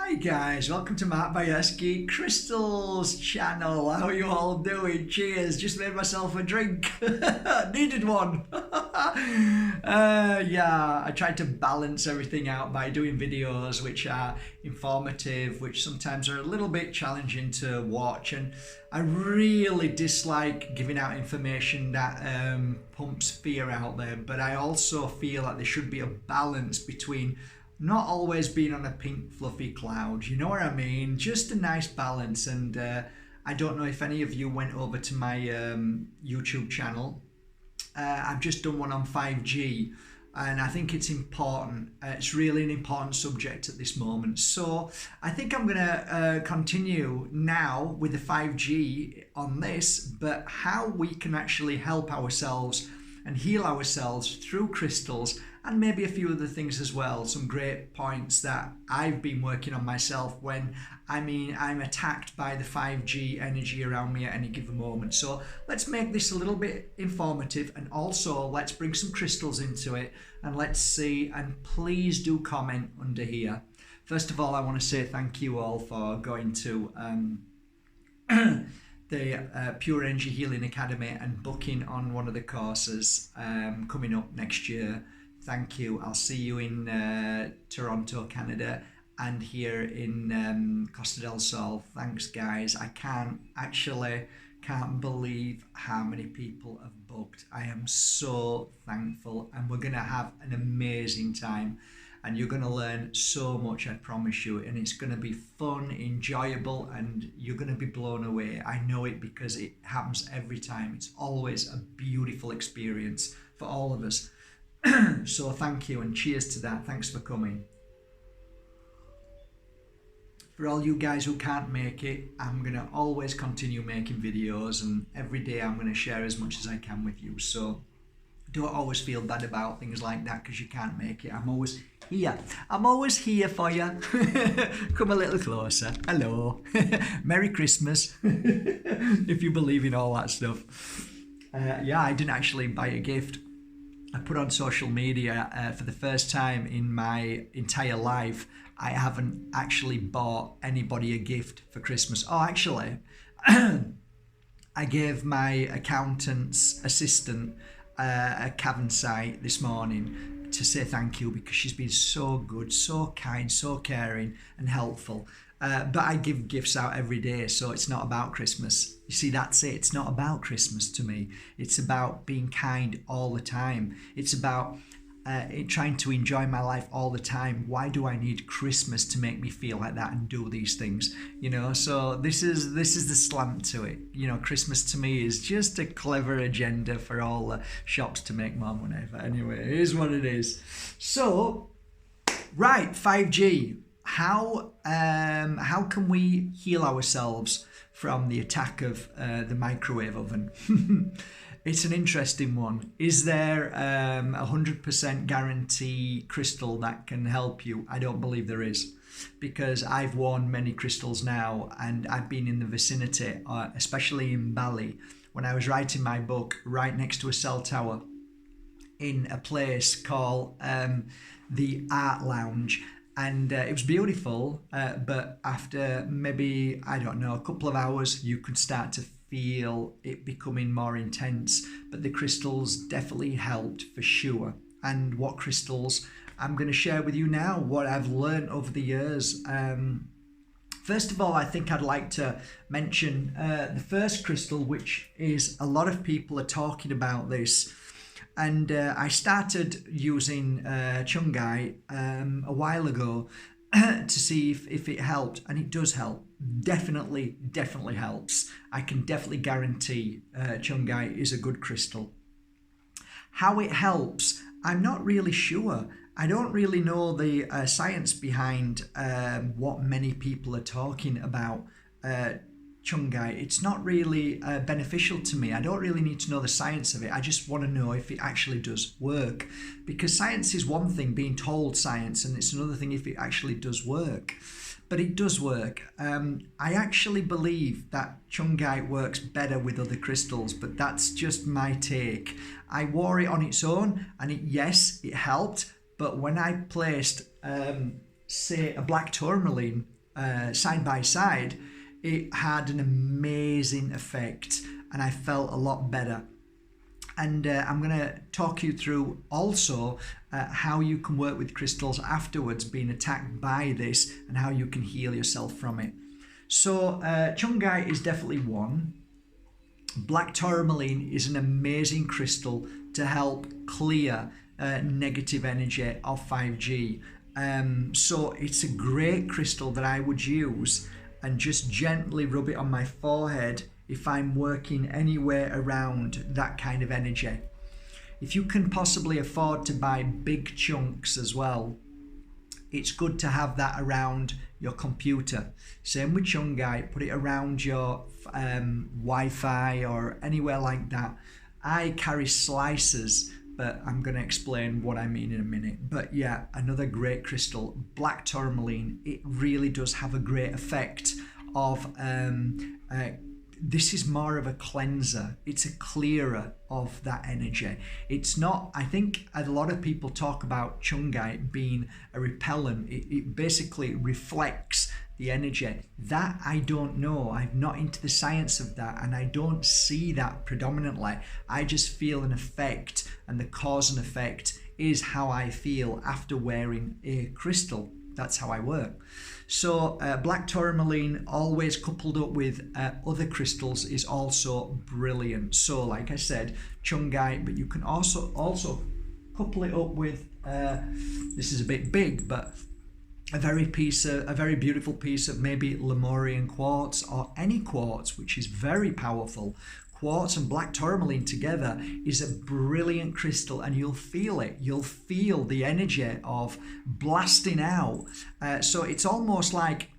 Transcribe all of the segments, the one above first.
Hi guys, welcome to Bajerski Crystals channel. How are you all doing? Cheers, just made myself a drink. Needed one. Yeah, I tried to balance everything out by doing videos which are informative, which sometimes are a little bit challenging to watch, and I really dislike giving out information that pumps fear out there, but I also feel like there should be a balance between not always being on a pink fluffy cloud, you know what I mean? Just a nice balance. And I don't know if any of you went over to my YouTube channel. I've just done one on 5G, and I think it's important. It's really an important subject at this moment. So I think I'm gonna continue now with the 5G on this, but how we can actually help ourselves and heal ourselves through crystals, and maybe a few other things as well. Some great points that I've been working on myself when I'm attacked by the 5G energy around me at any given moment. So let's make this a little bit informative, and also let's bring some crystals into it, and let's see, and please do comment under here. First of all, I want to say thank you all for going to the Pure Energy Healing Academy and booking on one of the courses coming up next year. Thank you. I'll see you in Toronto, Canada, and here in Costa del Sol. Thanks, guys. I can't believe how many people have booked. I am so thankful, and we're going to have an amazing time. And you're going to learn so much, I promise you, and it's going to be fun, enjoyable, and you're going to be blown away. I know it because it happens every time. It's always a beautiful experience for all of us. So thank you, and cheers to that. Thanks for coming. For all you guys who can't make it, I'm going to always continue making videos, and every day I'm going to share as much as I can with you. So don't always feel bad about things like that because you can't make it. I'm always here. I'm always here for you. Come a little closer. Hello. Merry Christmas. If you believe in all that stuff. Yeah, I didn't actually buy a gift. I put on social media for the first time in my entire life. I haven't actually bought anybody a gift for Christmas. Oh, actually, I gave my accountant's assistant a Cavan site this morning to say thank you, because she's been so good, so kind, so caring and helpful. But I give gifts out every day, so it's not about Christmas. You see, that's it. It's not about Christmas to me. It's about being kind all the time. It's about trying to enjoy my life all the time. Why do I need Christmas to make me feel like that and do these things? You know, so this is the slant to it. You know, Christmas to me is just a clever agenda for all the shops to make more money. But anyway, it is what it is. So, right, 5G. How can we heal ourselves from the attack of the microwave oven? It's an interesting one. Is there 100% guarantee crystal that can help you? I don't believe there is, because I've worn many crystals now, and I've been in the vicinity, especially in Bali, when I was writing my book, right next to a cell tower in a place called the Art Lounge. And it was beautiful, but after maybe, I don't know, a couple of hours, you could start to feel it becoming more intense. But the crystals definitely helped for sure. And what crystals? I'm going to share with you now what I've learned over the years. First of all, I think I'd like to mention the first crystal, which is a lot of people are talking about this. And I started using Chumguy a while ago to see if it helped, and it does help. Definitely helps. I can definitely guarantee Chumguy is a good crystal. How it helps, I'm not really sure. I don't really know the science behind what many people are talking about Chumguy. It's not really beneficial to me. I don't really need to know the science of it. I just want to know if it actually does work, because science is one thing, being told science, and it's another thing if it actually does work. But it does work. I actually believe that Chumguy works better with other crystals, but that's just my take. I wore it on its own, and yes, it helped. But when I placed, say, a black tourmaline side by side, it had an amazing effect and I felt a lot better. And I'm going to talk you through also how you can work with crystals afterwards being attacked by this and how you can heal yourself from it. So Chumguy is definitely one. Black Tourmaline is an amazing crystal to help clear negative energy of 5G. So it's a great crystal that I would use and just gently rub it on my forehead if I'm working anywhere around that kind of energy. If you can possibly afford to buy big chunks as well, it's good to have that around your computer. Same with Chumguy, put it around your Wi-Fi or anywhere like that. I carry slices, but I'm going to explain what I mean in a minute. But yeah, another great crystal, Black Tourmaline. It really does have a great effect of this is more of a cleanser. It's a clearer of that energy. It's not, I think a lot of people talk about Chumguy being a repellent. It basically reflects the energy. That I don't know. I'm not into the science of that and I don't see that predominantly. I just feel an effect, and the cause and effect is how I feel after wearing a crystal. That's how I work. So Black Tourmaline, always coupled up with other crystals, is also brilliant. So like I said, Chumguy, but you can also couple it up with, this is a bit big, but a very beautiful piece of maybe Lemurian quartz or any quartz, which is very powerful. Quartz and Black Tourmaline together is a brilliant crystal, and you'll feel it. You'll feel the energy of blasting out. So it's almost like,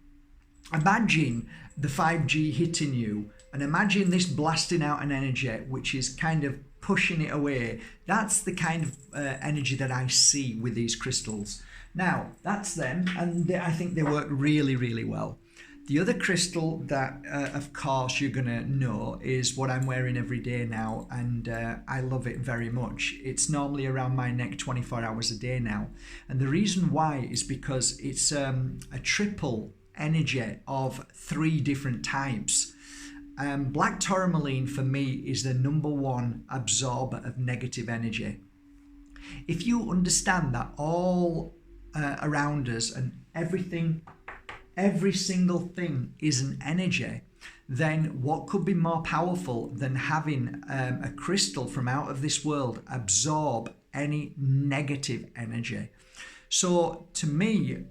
imagine the 5G hitting you, and imagine this blasting out an energy which is kind of pushing it away. That's the kind of energy that I see with these crystals. Now, that's them, and I think they work really, really well. The other crystal that, of course, you're going to know is what I'm wearing every day now, and I love it very much. It's normally around my neck 24 hours a day now. And the reason why is because it's a triple energy of 3 different types. Black Tourmaline, for me, is the #1 absorber of negative energy. If you understand that all around us and every single thing is an energy, then what could be more powerful than having a crystal from out of this world absorb any negative energy? So to me,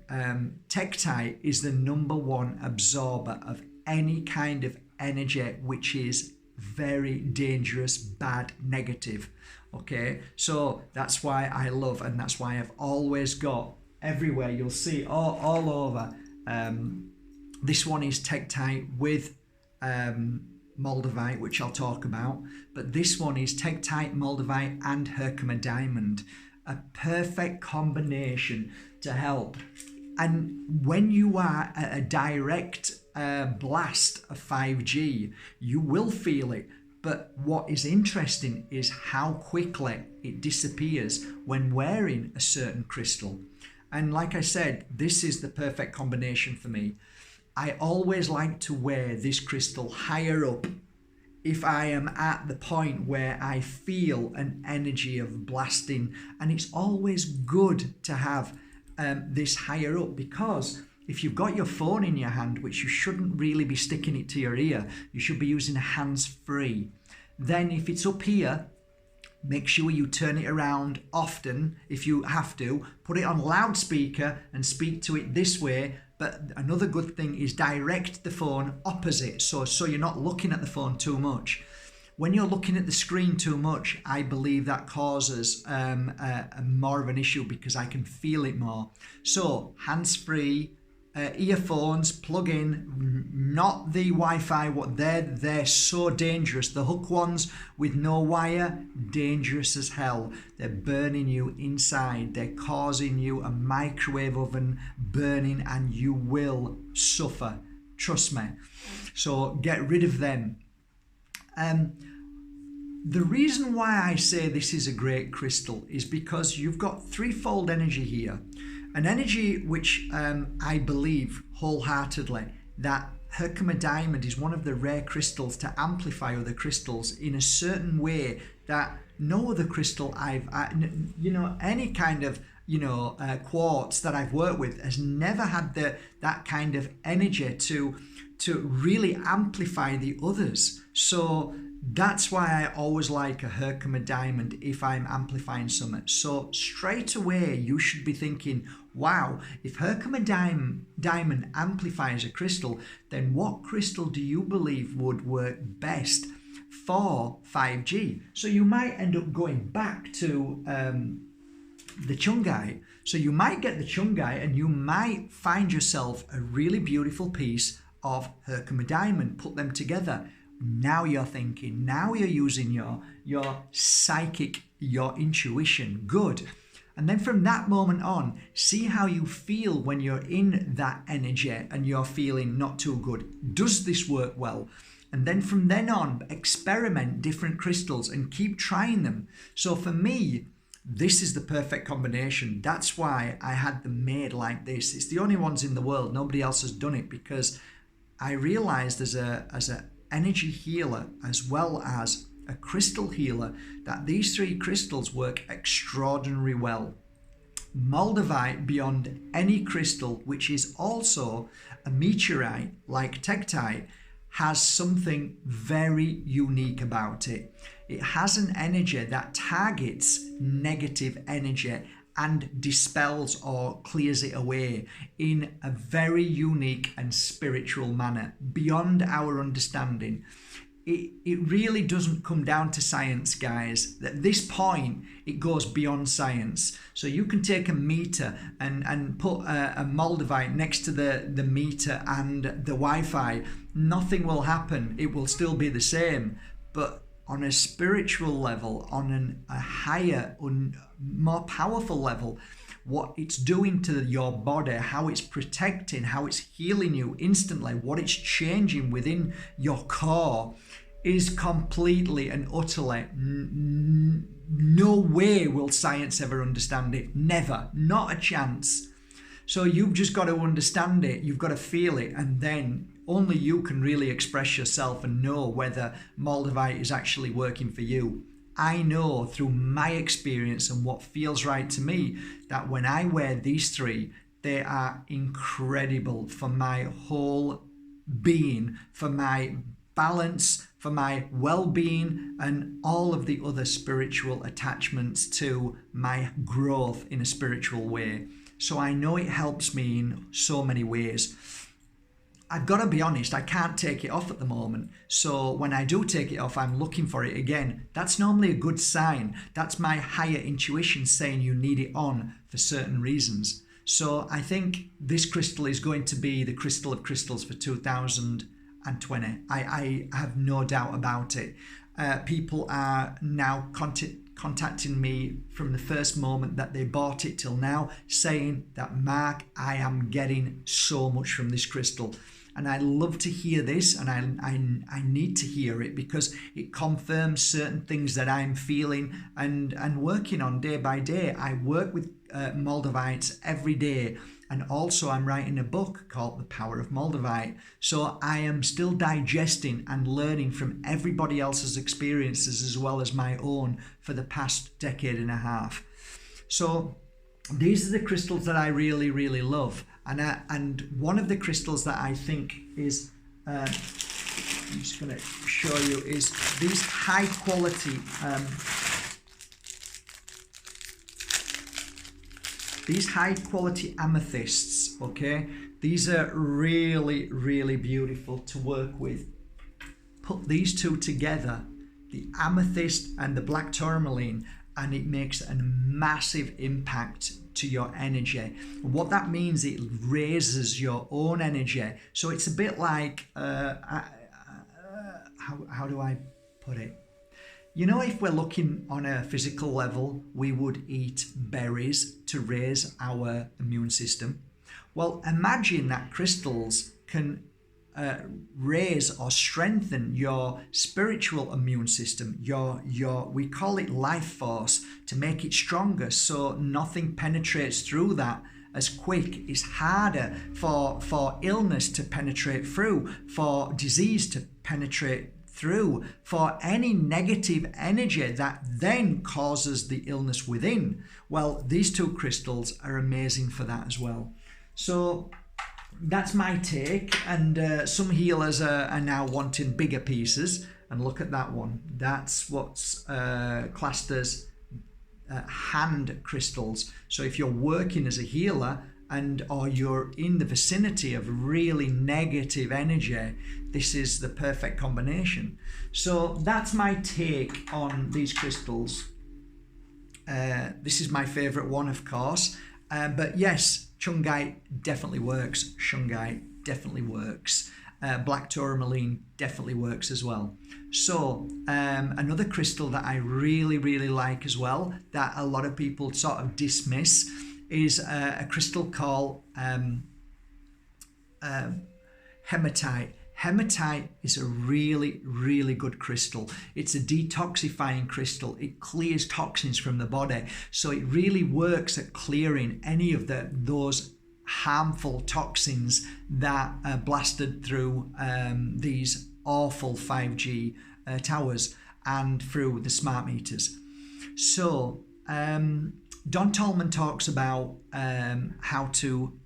Tektite is the #1 absorber of any kind of energy which is very dangerous, bad, negative. Okay, so that's why I love, and that's why I've always got everywhere. You'll see all over. This one is Tektite with Moldavite, which I'll talk about, but this one is Tektite, Moldavite and Herkimer diamond, a perfect combination to help. And when you are at a direct blast of 5G, you will feel it, but what is interesting is how quickly it disappears when wearing a certain crystal. And like I said, this is the perfect combination for me. I always like to wear this crystal higher up if I am at the point where I feel an energy of blasting. And it's always good to have this higher up, because if you've got your phone in your hand, which you shouldn't really be sticking it to your ear, you should be using hands-free. Then if it's up here, make sure you turn it around often if you have to. Put it on loudspeaker and speak to it this way. But another good thing is direct the phone opposite, so you're not looking at the phone too much. When you're looking at the screen too much, I believe that causes more of an issue, because I can feel it more. So hands-free, earphones, plug in, not the Wi-Fi. What they're so dangerous. The hook ones with no wire, dangerous as hell. They're burning you inside. They're causing you a microwave oven burning, and you will suffer. Trust me. So get rid of them. The reason why I say this is a great crystal is because you've got threefold energy here. An energy which I believe wholeheartedly that Herkimer diamond is one of the rare crystals to amplify other crystals in a certain way that no other crystal any kind of quartz that I've worked with has never had that kind of energy to really amplify the others. So that's why I always like a Herkimer diamond if I'm amplifying something. So straight away you should be thinking, wow, if Herkimer diamond amplifies a crystal, then what crystal do you believe would work best for 5G? So you might end up going back to the Chumguy. So you might get the Chumguy and you might find yourself a really beautiful piece of Herkimer diamond, put them together. Now you're thinking, now you're using your psychic, your intuition. Good. And then from that moment on, see how you feel when you're in that energy and you're feeling not too good. Does this work well? And then from then on, experiment different crystals and keep trying them. So for me, this is the perfect combination. That's why I had them made like this. It's the only ones in the world. Nobody else has done it, because I realized as a energy healer as well as a crystal healer that these three crystals work extraordinarily well. Moldavite, beyond any crystal, which is also a meteorite like tektite, has something very unique about it. It has an energy that targets negative energy and dispels or clears it away in a very unique and spiritual manner, beyond our understanding. It really doesn't come down to science, guys. At this point, it goes beyond science. So you can take a meter and put a Moldavite next to the meter and the Wi-Fi. Nothing will happen. It will still be the same. But on a spiritual level, on a higher, more powerful level, what it's doing to your body, how it's protecting, how it's healing you instantly, what it's changing within your core is completely and utterly no way will science ever understand it. Never. Not a chance. So you've just got to understand it. You've got to feel it, and then only you can really express yourself and know whether Moldavite is actually working for you. I know through my experience and what feels right to me that when I wear these three, they are incredible for my whole being, for my balance, for my well-being, and all of the other spiritual attachments to my growth in a spiritual way. So I know it helps me in so many ways. I've got to be honest, I can't take it off at the moment. So when I do take it off, I'm looking for it again. That's normally a good sign. That's my higher intuition saying you need it on for certain reasons. So I think this crystal is going to be the crystal of crystals for 2020. I have no doubt about it. People are now contacting me from the first moment that they bought it till now, saying that, Mark, I am getting so much from this crystal. And I love to hear this, and I need to hear it because it confirms certain things that I'm feeling and working on day by day. I work with Moldavites every day, and also I'm writing a book called The Power of Moldavite. So I am still digesting and learning from everybody else's experiences as well as my own for the past decade and a half. So these are the crystals that I really, really love. And one of the crystals that I think is, I'm just going to show you, is these high quality amethysts. Okay, these are really, really beautiful to work with. Put these two together, the amethyst and the black tourmaline, and it makes a massive impact to your energy. What that means, it raises your own energy. So it's a bit like, how do I put it? You know, if we're looking on a physical level, we would eat berries to raise our immune system. Well, imagine that crystals can raise or strengthen your spiritual immune system, your we call it life force, to make it stronger so nothing penetrates through that as quick. It's harder for illness to penetrate through, for disease to penetrate through, for any negative energy that then causes the illness within. Well, these two crystals are amazing for that as well. So that's my take, and some healers are now wanting bigger pieces, and look at that one. That's what's classed as hand crystals. So if you're working as a healer or you're in the vicinity of really negative energy, this is the perfect combination. So that's my take on these crystals. This is my favorite one, of course, but yes, Chumguy definitely works. Chumguy definitely works. Black Tourmaline definitely works as well. So another crystal that I really like as well, that a lot of people sort of dismiss, is a crystal called hematite. Hematite is a really good crystal. It's a detoxifying crystal. It clears toxins from the body. So it really works at clearing any of those harmful toxins that are blasted through these awful 5G towers and through the smart meters. So Don Tolman talks about how to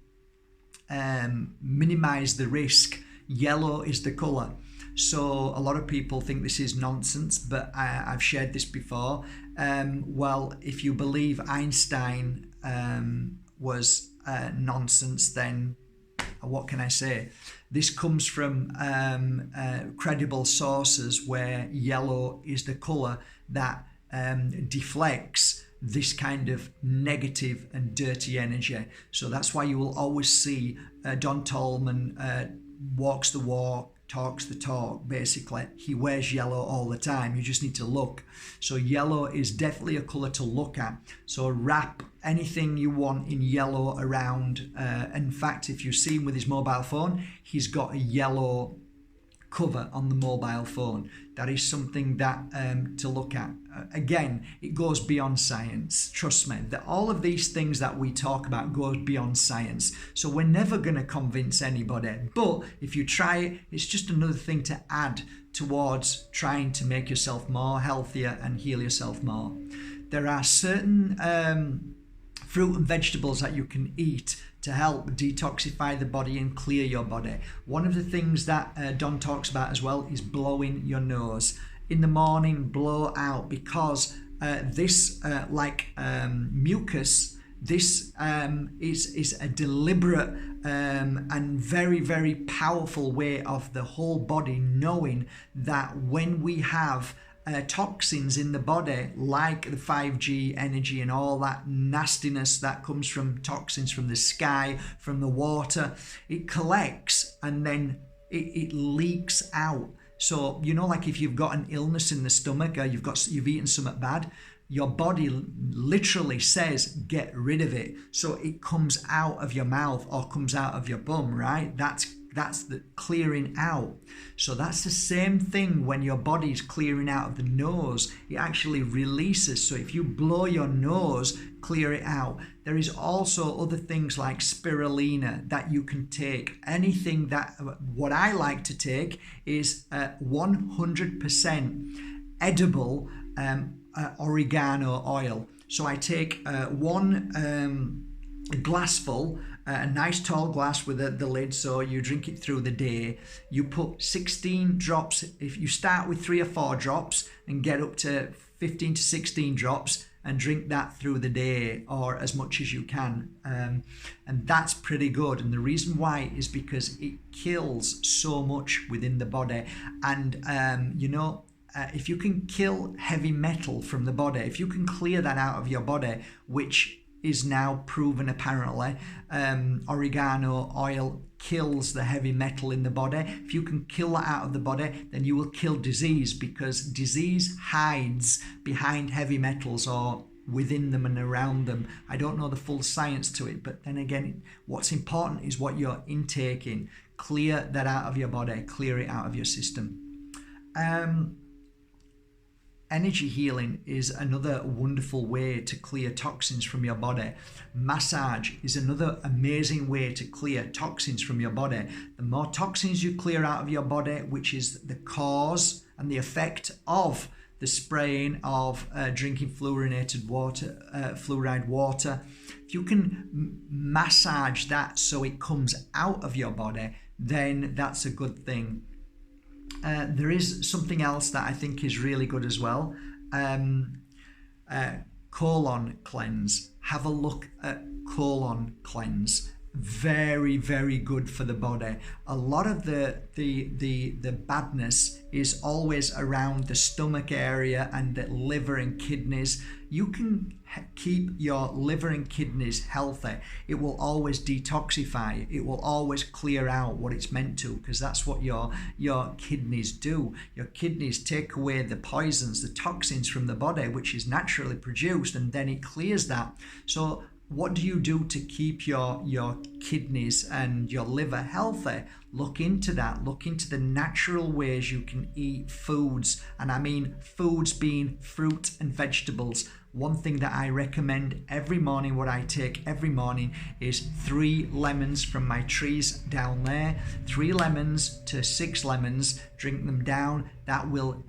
minimize the risk. Yellow is the color. So a lot of people think this is nonsense, but I've shared this before. Well, if you believe Einstein was nonsense, then what can I say? This comes from credible sources where yellow is the color that deflects this kind of negative and dirty energy. So that's why you will always see Don Tolman walks the walk, talks the talk. Basically, he wears yellow all the time. You just need to look. So yellow is definitely a color to look at. So wrap anything you want in yellow around. In fact, if you see him with his mobile phone, he's got a yellow cover on the mobile phone. That is something that to look at. Again, it goes beyond science. Trust me, that all of these things that we talk about goes beyond science. So we're never going to convince anybody. But if you try it, it's just another thing to add towards trying to make yourself more healthier and heal yourself more. There are certain fruit and vegetables that you can eat to help detoxify the body and clear your body. One of the things that Don talks about as well is blowing your nose. In the morning, blow out, because this, like mucus, this is a deliberate and very powerful way of the whole body knowing that when we have toxins in the body, like the 5G energy and all that nastiness that comes from toxins from the sky, from the water, it collects and then it leaks out. So, you know, like if you've got an illness in the stomach or you've eaten something bad, your body literally says, get rid of it. So it comes out of your mouth or comes out of your bum, right? That's the clearing out. So that's the same thing when your body's clearing out of the nose. It actually releases. So if you blow your nose, clear it out. There is also other things like spirulina that you can take. Anything that, what I like to take is 100% edible oregano oil. So I take one glassful, a nice tall glass with the lid, so you drink it through the day. You put 16 drops. If you start with 3 or 4 drops and get up to 15 to 16 drops and drink that through the day or as much as you can, and that's pretty good. And the reason why is because it kills so much within the body. And if you can kill heavy metal from the body, if you can clear that out of your body, which is now proven apparently, oregano oil kills the heavy metal in the body. If you can kill that out of the body, then you will kill disease, because disease hides behind heavy metals or within them and around them. I don't know the full science to it, but then again, what's important is what you're intaking. Clear that out of your body, clear it out of your system. Energy healing is another wonderful way to clear toxins from your body. Massage is another amazing way to clear toxins from your body. The more toxins you clear out of your body, which is the cause and the effect of the spraying of drinking fluorinated water, fluoride water, if you can massage that so it comes out of your body, then that's a good thing. There is something else that I think is really good as well. Colon cleanse. Have a look at colon cleanse. Very, very good for the body. A lot of the badness is always around the stomach area and the liver and kidneys. You can keep your liver and kidneys healthy. It will always detoxify. It will always clear out what it's meant to, because that's what your kidneys do. Your kidneys take away the poisons, the toxins from the body, which is naturally produced, and then it clears that. So what do you do to keep your kidneys and your liver healthy? Look into that. Look into the natural ways you can eat foods. And I mean foods being fruit and vegetables. One thing that I recommend every morning, what I take every morning, is 3 lemons from my trees down there. 3 lemons to 6 lemons. Drink them down. That will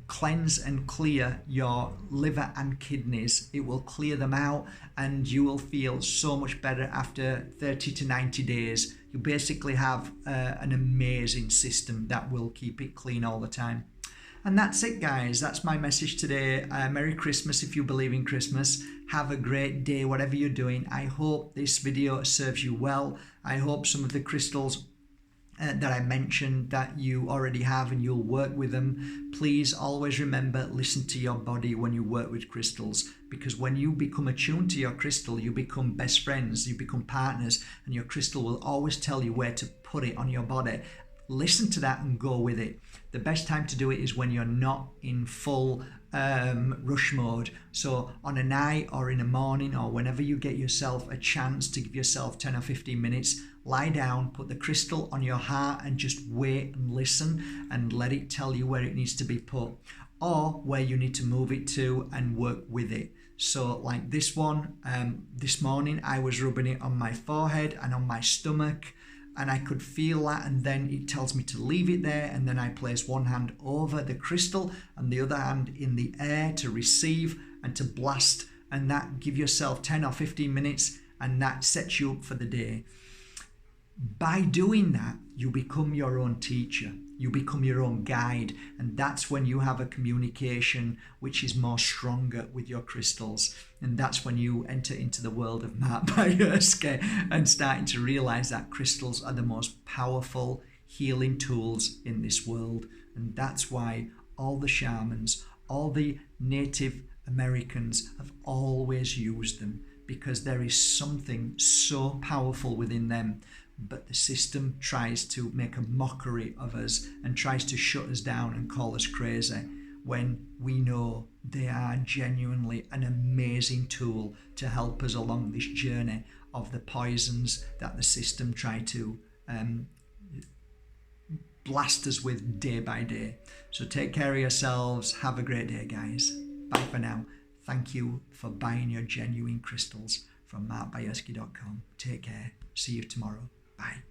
cleanse and clear your liver and kidneys. It will clear them out, and you will feel so much better after 30 to 90 days. You basically have an amazing system that will keep it clean all the time. And that's it, guys. That's my message today. Merry Christmas if you believe in Christmas. Have a great day, whatever you're doing. I hope this video serves you well. I hope some of the crystals that I mentioned that you already have and you'll work with them. Please always remember, listen to your body when you work with crystals, because when you become attuned to your crystal, you become best friends, you become partners, and your crystal will always tell you where to put it on your body. Listen to that and go with it. The best time to do it is when you're not in full rush mode. So on a night or in a morning, or whenever you get yourself a chance to give yourself 10 or 15 minutes, lie down, put the crystal on your heart and just wait and listen and let it tell you where it needs to be put, or where you need to move it to and work with it. So like this one, this morning I was rubbing it on my forehead and on my stomach, and I could feel that, and then it tells me to leave it there, and then I place one hand over the crystal and the other hand in the air to receive and to blast, and that give yourself 10 or 15 minutes, and that sets you up for the day. By doing that, you become your own teacher, you become your own guide, and that's when you have a communication which is more stronger with your crystals. And that's when you enter into the world of Bajerski and starting to realize that crystals are the most powerful healing tools in this world. And that's why all the shamans, all the Native Americans have always used them, because there is something so powerful within them. But the system tries to make a mockery of us and tries to shut us down and call us crazy, when we know they are genuinely an amazing tool to help us along this journey of the poisons that the system try to blast us with day by day. So take care of yourselves. Have a great day, guys. Bye for now. Thank you for buying your genuine crystals from markbajerski.com. Take care. See you tomorrow. Bye.